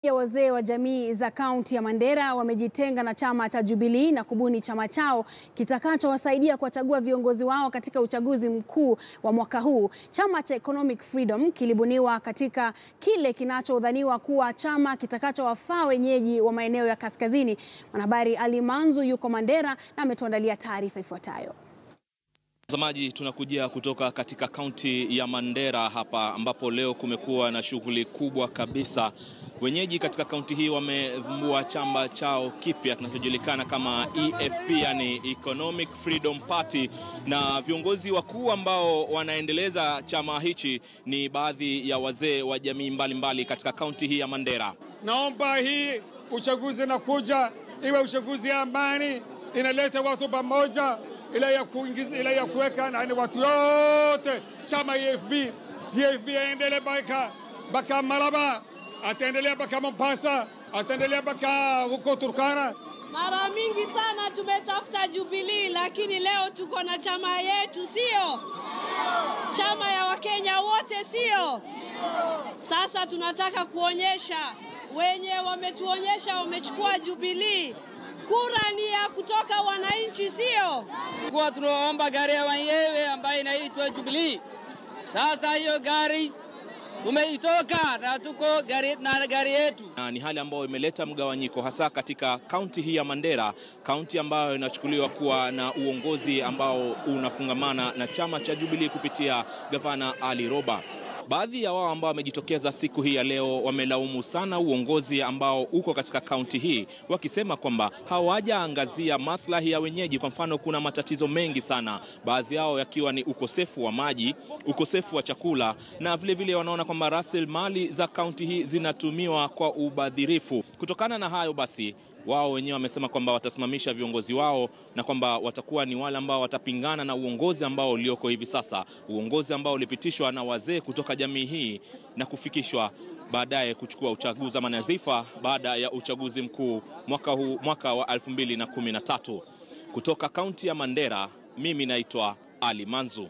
Ya wazee wa jamii za kaunti ya Mandera wamejitenga na chama cha Jubilee na kubuni chama chao kitakachowasaidia kuwachagua viongozi wao katika uchaguzi mkuu wa mwaka huu. Chama cha Economic Freedom kilibuniwa katika kile kinachodhaniwa kuwa chama kitakachowafaa wenyeji wa maeneo ya kaskazini. Mwanahabari Ali Manzu yuko Mandera na ametuandalia taarifa ifuatayo. Watazamaji, tunakujia kutoka katika kaunti ya Mandera hapa ambapo leo kumekuwa na shughuli kubwa kabisa. Wenyeji katika kaunti hii wamevumbua chama chao kipya kinachojulikana kama EFP, yani Economic Freedom Party, na viongozi wakuu ambao wanaendeleza chama hichi ni baadhi ya wazee wa jamii mbalimbali katika kaunti hii ya Mandera. Naomba hii uchaguzi nakuja iwe uchaguzi ya amani, inaleta watu pamoja, ila ya kuweka na watu yote chama EFP aendelee baka Malaba, ataendelea baka Mombasa, ataendelea baka huko Turkana. Mara mingi sana tumetafuta Jubilee, lakini leo tuko na chama yetu, sio? Chama ya Wakenya wote, sio? Sasa tunataka kuonyesha wenye wametuonyesha wamechukua Jubilee. Kura ni ya kutoka wananchi, sio? Kwa tunaomba gari ya wenyewe ambayo inaitwa Jubilee. Sasa hiyo gari tumeitoka na tuko gari yetu. Ni hali ambayo imeleta mgawanyiko hasa katika kaunti hii ya Mandera, kaunti ambayo inachukuliwa kuwa na uongozi ambao unafungamana na chama cha Jubilee kupitia gavana Ali Roba. Baadhi ya wao ambao wamejitokeza siku hii ya leo wamelaumu sana uongozi ambao uko katika kaunti hii, wakisema kwamba hawajaangazia maslahi ya wenyeji. Kwa mfano, kuna matatizo mengi sana, baadhi yao yakiwa ni ukosefu wa maji, ukosefu wa chakula, na vile wanaona kwamba rasilimali za kaunti hii zinatumiwa kwa ubadhirifu. Kutokana na hayo basi, wao wenyewe wamesema kwamba watasimamisha viongozi wao na kwamba watakuwa ni wale ambao watapingana na uongozi ambao ulioko hivi sasa, uongozi ambao ulipitishwa na wazee kutoka jamii hii na kufikishwa baadaye kuchukua uchaguzi ama nyadhifa baada ya uchaguzi mkuu mwaka wa 2013. Kutoka kaunti ya Mandera, mimi naitwa Ali Manzu.